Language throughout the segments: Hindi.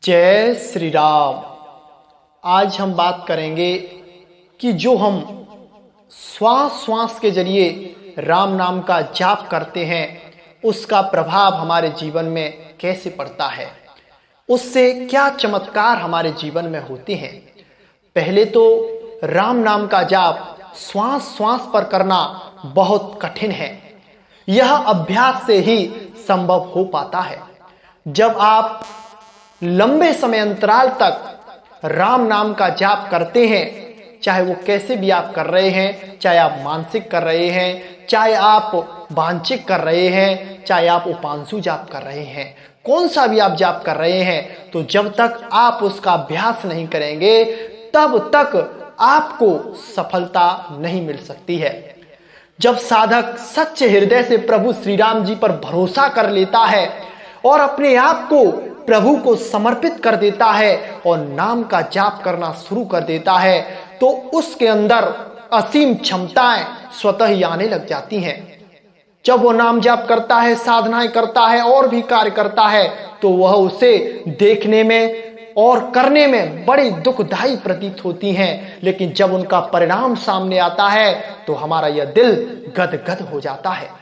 जय श्री राम। आज हम बात करेंगे कि जो हम श्वास श्वास के जरिए राम नाम का जाप करते हैं उसका प्रभाव हमारे जीवन में कैसे पड़ता है, उससे क्या चमत्कार हमारे जीवन में होते हैं। पहले तो राम नाम का जाप श्वास श्वास पर करना बहुत कठिन है। यह अभ्यास से ही संभव हो पाता है। जब आप लंबे समय अंतराल तक राम नाम का जाप करते हैं, चाहे वो कैसे भी आप कर रहे हैं, चाहे आप मानसिक कर रहे हैं, चाहे आप वांछिक कर रहे हैं, चाहे आप उपांशु जाप कर रहे हैं, कौन सा भी आप जाप कर रहे हैं, तो जब तक आप उसका अभ्यास नहीं करेंगे तब तक आपको सफलता नहीं मिल सकती है। जब साधक सच्चे हृदय से प्रभु श्री राम जी पर भरोसा कर लेता है और अपने आप को प्रभु को समर्पित कर देता है और नाम का जाप करना शुरू कर देता है, तो उसके अंदर असीम क्षमताएं स्वतः ही आने लग जाती हैं। जब वो नाम जाप करता है, साधनाएं करता है और भी कार्य करता है, तो वह उसे देखने में और करने में बड़ी दुखदायी प्रतीत होती हैं, लेकिन जब उनका परिणाम सामने आता है तो हमारा यह दिल गदगद हो जाता है।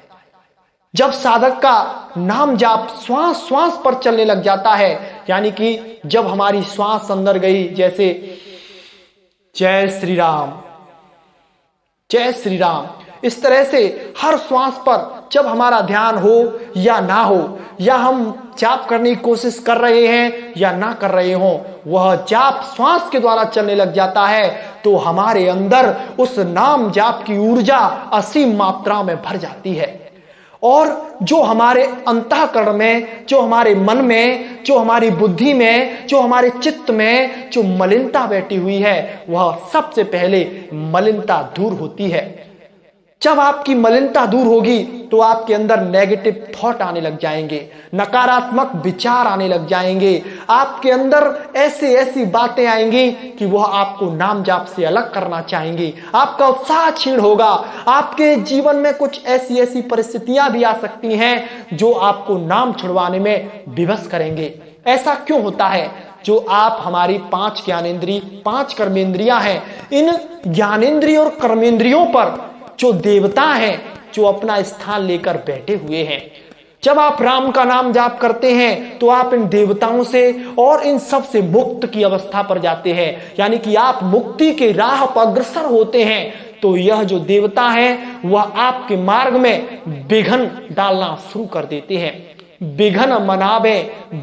जब साधक का नाम जाप श्वास श्वास पर चलने लग जाता है, यानी कि जब हमारी श्वास अंदर गई, जैसे जय श्री राम, जय श्री राम, इस तरह से हर श्वास पर जब हमारा ध्यान हो या ना हो, या हम जाप करने की कोशिश कर रहे हैं या ना कर रहे हो, वह जाप श्वास के द्वारा चलने लग जाता है, तो हमारे अंदर उस नाम जाप की ऊर्जा असीम मात्रा में भर जाती है। और जो हमारे अंतःकरण में, जो हमारे मन में, जो हमारी बुद्धि में, जो हमारे चित्त में जो मलिनता बैठी हुई है, वह सबसे पहले मलिनता दूर होती है। जब आपकी मलिनता दूर होगी तो आपके अंदर नेगेटिव थॉट आने लग जाएंगे, नकारात्मक विचार आने लग जाएंगे, आपके अंदर ऐसी बातें आएंगी कि वह आपको नाम जाप से अलग करना चाहेंगी, आपका उत्साह क्षीण होगा, आपके जीवन में कुछ ऐसी परिस्थितियां भी आ सकती हैं जो आपको नाम छुड़वाने में विवश करेंगे। ऐसा क्यों होता है? जो आप हमारी 5 ज्ञानेंद्रिय, 5 कर्मेंद्रियां हैं, इन ज्ञानेंद्रिय और कर्मेंद्रियों पर जो देवता हैं, जो अपना स्थान लेकर बैठे हुए हैं। जब आप राम का नाम जाप करते हैं तो आप इन देवताओं से और इन सब से मुक्त की अवस्था पर जाते हैं, यानी कि आप मुक्ति के राह पर अग्रसर होते हैं। तो यह जो देवता हैं वह आपके मार्ग में विघ्न डालना शुरू कर देते हैं। विघ्न मनावे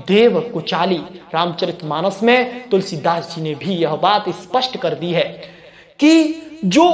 देव कुचाली, रामचरितमानस में तुलसीदास जी ने भी यह बात स्पष्ट कर दी है कि जो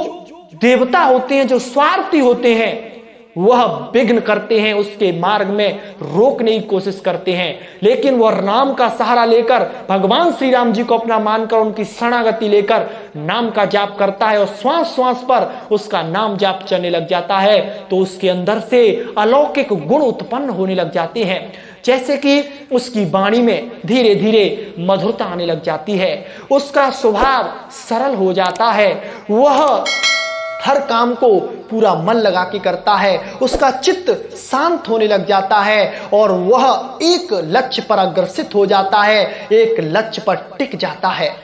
देवता होते हैं, जो स्वार्थी होते हैं, वह विघ्न करते हैं, उसके मार्ग में रोकने की कोशिश करते हैं। लेकिन वह नाम का सहारा लेकर, भगवान श्री राम जी को अपना मानकर, उनकी शरणागति लेकर नाम का जाप करता है और श्वास श्वास पर उसका नाम जाप चलने लग जाता है, तो उसके अंदर से अलौकिक गुण उत्पन्न होने लग जाते हैं। जैसे कि उसकी वाणी में धीरे धीरे मधुरता आने लग जाती है, उसका स्वभाव सरल हो जाता है, वह हर काम को पूरा मन लगा के करता है, उसका चित्त शांत होने लग जाता है और वह एक लक्ष्य पर अग्रसित हो जाता है, एक लक्ष्य पर टिक जाता है,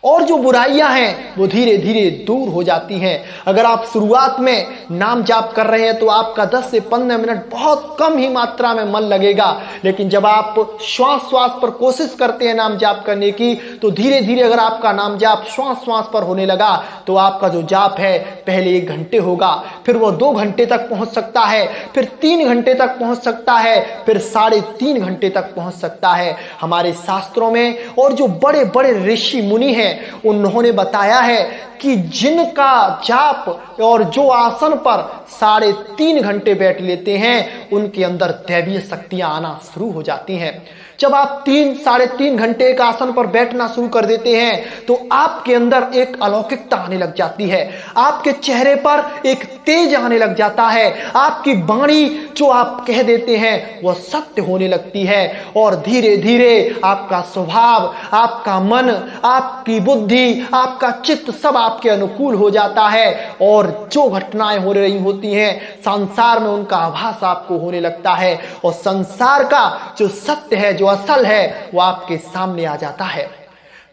और जो बुराइयां हैं वो धीरे धीरे दूर हो जाती हैं। अगर आप शुरुआत में नाम जाप कर रहे हैं तो आपका 10 से 15 मिनट बहुत कम ही मात्रा में मन लगेगा, लेकिन जब आप श्वास श्वास पर कोशिश करते हैं नाम जाप करने की, तो धीरे धीरे अगर आपका नाम जाप श्वास श्वास पर होने लगा तो आपका जो जाप है पहले 1 घंटे होगा, फिर वो 2 घंटे तक पहुंच सकता है, फिर 3 घंटे तक पहुंच सकता है, फिर 3.5 घंटे तक पहुंच सकता है। हमारे शास्त्रों में और जो बड़े बड़े ऋषि मुनि हैं उन्होंने बताया है कि जिनका जाप और जो आसन पर 3.5 घंटे बैठ लेते हैं उनके अंदर दैवीय शक्तियां आना शुरू हो जाती हैं। जब आप 3-3.5 घंटे एक आसन पर बैठना शुरू कर देते हैं तो आपके अंदर एक अलौकिकता आने लग जाती है, आपके चेहरे पर एक तेज आने लग जाता है, आपकी वाणी जो आप कह देते हैं वह सत्य होने लगती है, और धीरे धीरे आपका स्वभाव, आपका मन, आपकी बुद्धि, आपका चित्त सब आपके अनुकूल हो जाता है, और जो घटनाएं हो रही होती हैं संसार में उनका आभास आपको होने लगता है, और संसार का जो सत्य है, जो असल है वो आपके सामने आ जाता है।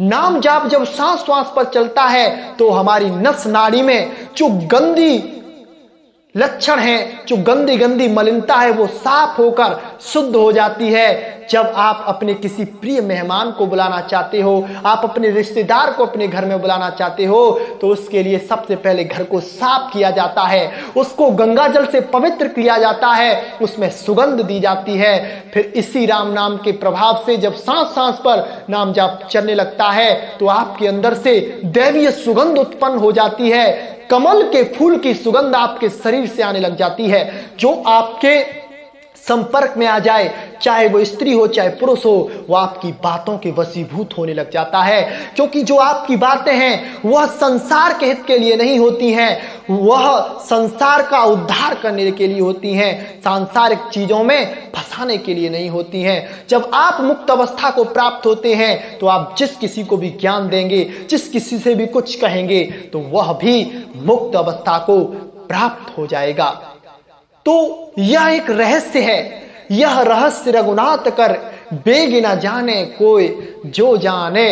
नाम जाप जब सांस सांस पर चलता है तो हमारी नस नाड़ी में जो गंदी लक्षण है, जो गंदी गंदी मलिनता है, वो साफ होकर शुद्ध हो जाती है। जब आप अपने किसी प्रिय मेहमान को बुलाना चाहते हो, आप अपने रिश्तेदार को अपने घर में बुलाना चाहते हो, तो उसके लिए सबसे पहले घर को साफ किया जाता है, उसको गंगा जल से पवित्र किया जाता है, उसमें सुगंध दी जाती है। फिर इसी राम नाम के प्रभाव से जब सांस सांस पर नाम जाप चलने लगता है तो आपके अंदर से दैवीय सुगंध उत्पन्न हो जाती है। कमल के फूल की सुगंध आपके शरीर से आने लग जाती है। जो आपके संपर्क में आ जाए, चाहे वो स्त्री हो चाहे पुरुष हो, वो आपकी बातों के वशीभूत होने लग जाता है। क्योंकि जो आपकी बातें हैं वह संसार के हित के लिए नहीं होती हैं, वह संसार का उद्धार करने के लिए होती हैं, सांसारिक चीजों में फंसाने के लिए नहीं होती हैं। जब आप मुक्त अवस्था को प्राप्त होते हैं तो आप जिस किसी को भी ज्ञान देंगे, जिस किसी से भी कुछ कहेंगे, तो वह भी मुक्त अवस्था को प्राप्त हो जाएगा। तो यह एक रहस्य है। यह रहस्य रघुनाथ कर बेग न जाने कोई, जो जाने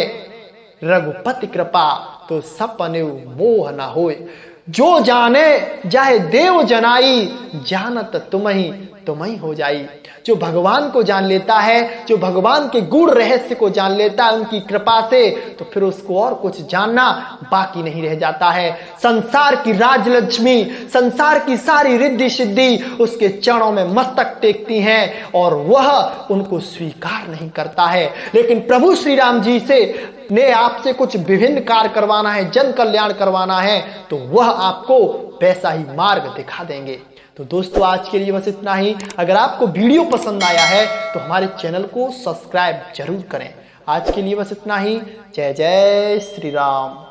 रघुपति कृपा तो सपने मोह न होए। जो जाने जाहे देव जनाई, जानत तुम ही हो जाई। जो भगवान को जान लेता है, जो भगवान के गूढ़ रहस्य को जान लेता है उनकी कृपा से, तो फिर उसको और कुछ जानना बाकी नहीं रह जाता है। संसार की राजलक्ष्मी, संसार की सारी रिद्धि सिद्धि उसके चरणों में मस्तक टेकती हैं और वह उनको स्वीकार नहीं करता है। लेकिन प्रभु श्री राम जी से ने आपसे कुछ विभिन्न कार्य करवाना है, जन कल्याण करवाना है, तो वह आपको वैसा ही मार्ग दिखा देंगे। तो दोस्तों आज के लिए बस इतना ही। अगर आपको वीडियो पसंद आया है तो हमारे चैनल को सब्सक्राइब जरूर करें। आज के लिए बस इतना ही। जय जय श्री राम।